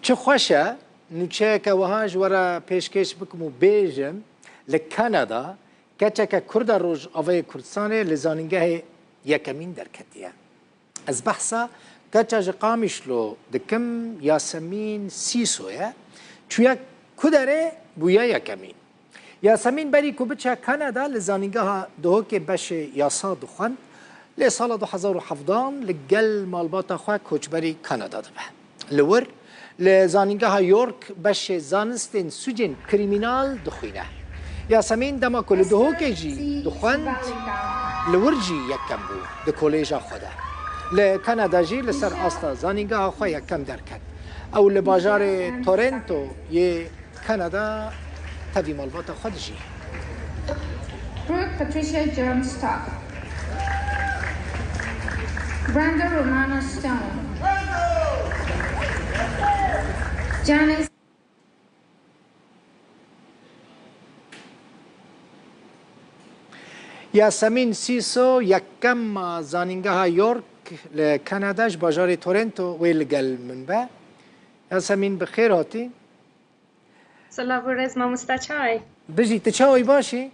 چه خوشه نوچه که وهاج ورا پیشکش بکم و بیجم لکانادا کچه که کرد روز آوای کردستانه لزانینگه یکمین درکتیه از بحثا کچه قامیش لو دکم یاسمین سیسویه چویا کدره بویا یکمین یاسمین بری کو بچه کانادا لزانینگه دو که بشه یاسا دخوان لسال 2017 لقل مالبات خواه کوچبری کانادا دبه لور لزانینگه یورک بشه زانستین سجن کریمینال دخوینه یاسمین دما کل دهو که جی دخواند لورجی یکم بو ده کلیجا خوده لکانادا جی لسر آستا زانینگه خواه یکم درکد او لباجار تورنتو یه کانادا تاوی مالبات خود جی Brooke Patricia Jones Stock. Brenda Romana Stone. Janice یاسمین سیسو یکم زانینگه یورک لکاناداش باجار تورنتو ویلگل منبه یاسمین بخیر هاتی؟ سلام ورز ما مستچای بجی تچاوی باشی؟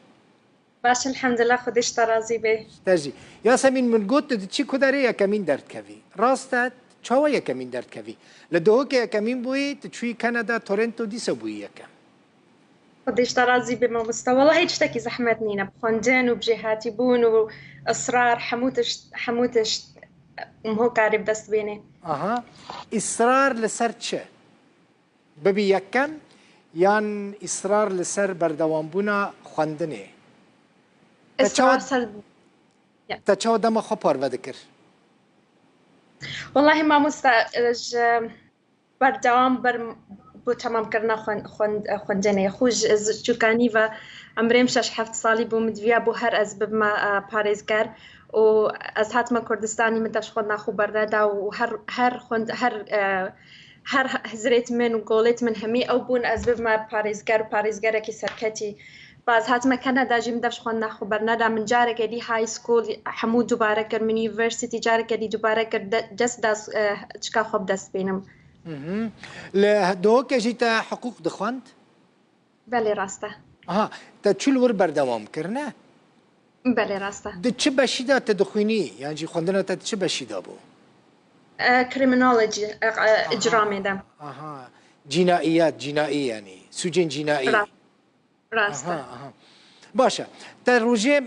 باش الحمد لله خودش ترازی به تجی یاسمین من گوت چی کداره یکمین درد کوی راستت چاوا یکمین درد کوی لدهو که یکمین بوی تچوی کانادا تورنتو دیسا بوی یکم خودش ترازی به ما مست والله هیچ تکی زحمت نینه بخوندن و بجهاتی بون و اصرار حموتش هو قارب دست بینه آها اصرار لسر چه؟ ببی یکم یان اصرار لسر بردوام بونا خواندنه اصرار سر تا چاو دم خو پارو کر والله ما مستعج بردوام بو تمام کردن خوندنه خوش از چوکانی و عمریم 6-7 سالی بو مدویا بو هر از بما پارێزگار و از هاتمە کوردستانی من دەش خوند ناخو بەرنەدا و هەر هزرێت من و گۆڵێت من هەمی ئەو بوون از بما پارێزگار و پارێزگارێکی سەرکەتی باز هاتمە کەنەدا ژیم دەش خوند ناخو بەرنەدا من جارێکێ های سکول هەموو دووبارە کرد من یونیڤرسیتی جارێکێ دووبارە کرد دەست چکا خۆ دەست بینم لدهو که جیتا حقوق دخواند؟ بله راسته آها تا چول ور بردوام کرنه؟ بله راسته ده چه بشیده تا دخوینی؟ یعنی جی خوندنه تا چه بشیده بو؟ کریمینولوژی اجرام دم آها جنایی یعنی سجن جنایی راسته باشه تا روژه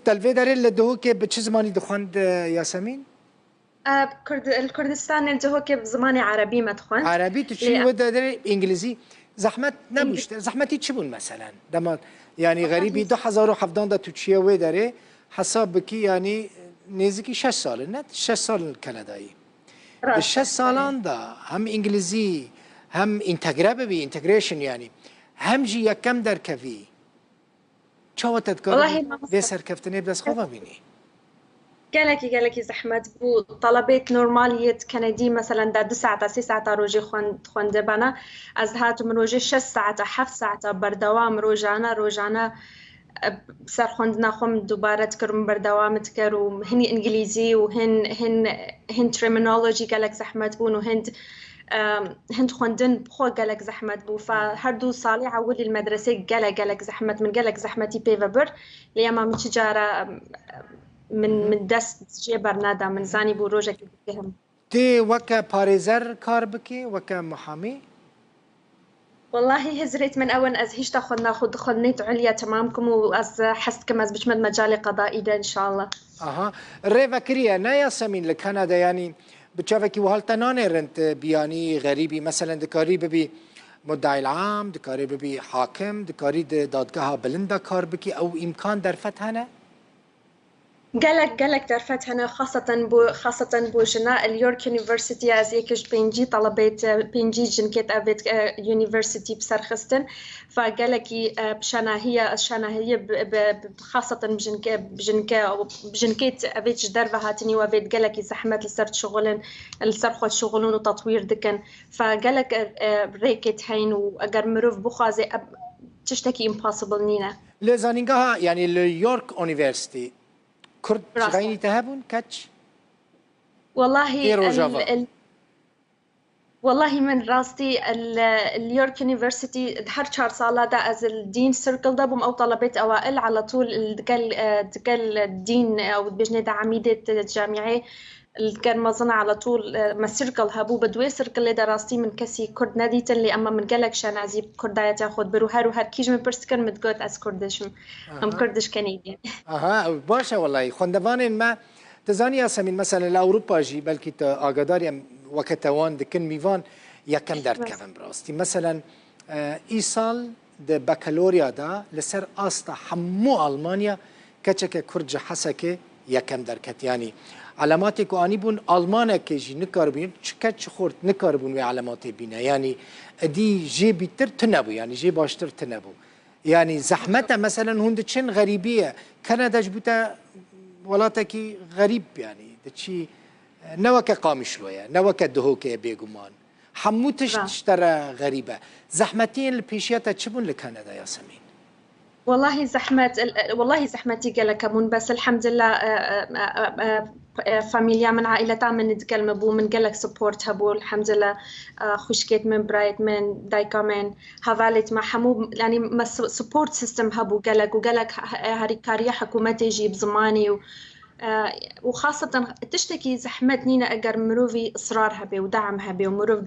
تلوی داره لدهو که به چه زمانی دخواند یاسمین؟ الكردستان الجهو که زمانی عربی مدخون عربی تو چی و داره انگلیسی زحمت نبوشته زحمتی چی بون مثلا دما یعنی غریبی 2017 دا تو چیه و داره حساب بکی یعنی نزدیکی 6 سال نه 6 سال کانادایی 6 سالان دا هم انگلیسی هم انتگریشن یعنی هم جی یکم در کوی چاو تذکر و سرکفتنی بدست خوبه بینی گلکی زحمت بو طلبات نورمالیت کندی مثلا دا 2 ساعت 3 ساعت روزی خونده بنا از هاتو من روزی 6 ساعت 7 ساعت بردوام روزانه سر خوندنا خوم دوباره تکرم بردوام تکر و هنی انگلیزی و هن ترمینولوژی گلک زحمت بون و هند خوندن بخو گلک زحمت بو فهر 2 سالی عولی المدرسه گلک زحمت من گلک زحمتی پیوبر لیما من تجاره من دست جي برنادا من زاني بو روجك بهم تي وكا باريزر كار بكي وكا محامي والله هزريت من اول از هيش تاخذ ناخذ خدنيت عليا تمامكم واز حستكم از بشمد مجالي قضائي ده ان شاء الله اها ريفا كريا نايا سمين لكندا يعني بتشافكي وهالتنانه رنت بياني غريبي مثلا دكاري ببي مدعي العام دكاري ببي حاكم دكاري دادگاه بلندا كار بكي او امكان درفت هنا قالك درفت هنا خاصة بو جنا اليورك يونيفرسيتي از يكش بينجي طلبات بينجي جنكت افيت يونيفرسيتي بسرخستن فقالك بشناهية خاصة بجنكت افيت درفة هاتني وافيت قالك زحمة لسرت شغلن لسرخوت شغلون وتطوير دكن فقالك ريكت هين واقر مروف بخازي تشتكي impossible نينا لزانينغها يعني اليورك يونيفرسيتي كرد شغيني تهبون كاتش والله والله من راستي اليورك يونيفرسيتي هر 4 ساله دا از الدين سيركل دا بم او طلبات اوائل على طول دكال الدين او بجنة دا عميدة الجامعة كان مظن على طول ما سيركل هبو بدوي سيركل دا راستي من كسي كرد ناديت اللي اما من قالك شان عزيب كردايا تاخد برو هر كيج من برسكن متقوت از كردشم هم كردش كنديان باشا والله خوندوان ما تزاني ياسمين مثلا لاوروبا جي بلكي آگاداري وكتوان دكن ميوان يكم درد كفن براستي مثلا اي سال د بكالوريا دا لسر استا حمو المانيا كچك كرج حسكه يكم دركت يعني علاماتي كو اني بون المانيا كجي نكاربين چكچ خورت نكاربون و علامات بينا يعني دي جي بيتر تنبو يعني جي باشتر تنبو يعني زحمته مثلا هند چن غريبيه كندا جبوتا ولاتكي غريب يعني دشي نوكا قامش شويه نوكا دهوكي بيغمان حموتش تشترى غريبه زحمتين البيشياتا تشبون لكندا يا سمين والله زحمتي قالكمون بس الحمد لله فاميليا من عائلة من نتكلم بو من قالك سبورت هبو الحمد لله خشكيت من برايت من دايكا من هفالت مع حمو يعني ما سبورت سيستم هبو قالك وقالك هاري كاريا حكومتي يجيب زماني وخاصة تشتكي زحمت نينا أجر مروفي إصرارها بي ودعمها بي ومروف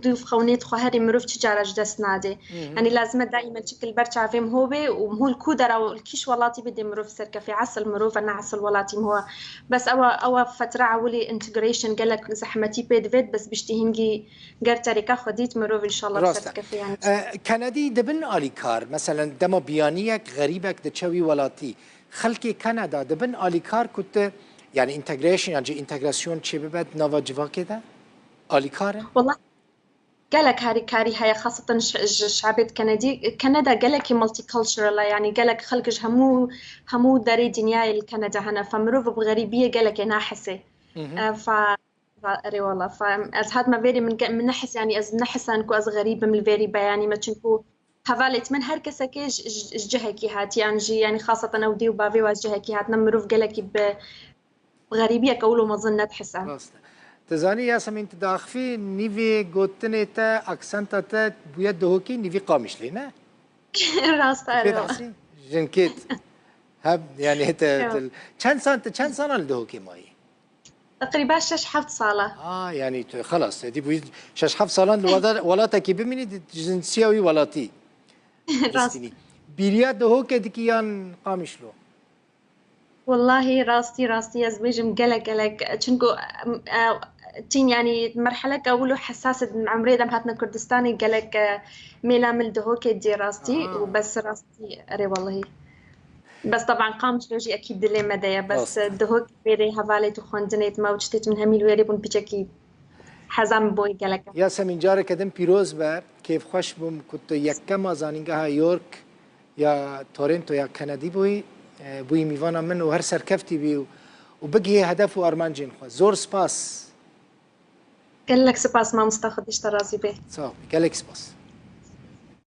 ضيف خونيت خهري مروف تجارة جدس نادي يعني لازم دائما شكل برشا فيهم هو بي وهو الكودرة والكيش ولاتي بدي مروف سركة في عسل مروف أنا عسل ولاتي هو بس أو فترة عولي انتجريشن قالك زحمتي بيد فيد بس بيشتهنجي قر تريكا خديت مروف إن شاء الله بسركة في يعني كندي دبن آليكار مثلا دم بيانيك غريبك دتشوي ولاتي خلقي كندا دبن آليكار كنت يعني انتجريشن يعني انتجراسيون شي ببد نوفا جيفا كده آليكار والله قالك هاري كاري هي خاصة شعبية كندا قالك مالتي كولتشرال يعني قالك خلقش همو داري دنيا الكندا هنا فمروف بغريبية قالك ناحسة ف ري والله فاز هاد ما فيري من نحس يعني از نحس انكو از غريبة من الفيري يعني ما تشنكو هفالت من هر كسكي جهكي هات يعني خاصة أودي وبافي واز جهكي هات نمروف قالك بغريبية كولو ما ظن تحسها تزاني يا سمين تداخفي نيفي قوتني تا أكسنتا تا بيد دهوكي نيفي قامش لينا راستا جنكيت هب يعني هتا كان سنة لدهوكي ماي تقريبا 6-7 صالة يعني خلاص دي بويد 6-7 صالة ولا تكي بمني جنسيوي ولاتي راستي بيريا دهوكي دكيان قامش له والله راستي ازويجم قلق چنكو تين يعني مرحلة كأولو حساسة عمري دم هاتنا كردستاني قلق ميلا من دهوكي دي راستي وبس راستي أري والله بس طبعا قامت لوجي أكيد دلي مدايا بس دهوكي بيري هفالي تخوندنيت ما وجتت من هميل ويري بون بيجاكي حزام بوي قلق يا سمين جارة كدم بيروز با كيف خوش بم كنت يكما زانينغها يورك يا تورنتو يا كندي بوي ميوانا من وهر سركفتي بي وبقي هدف وارمان جين خو زور سباس قال لك سباس ما مستاخد اشترازي به صافي قال لك سباس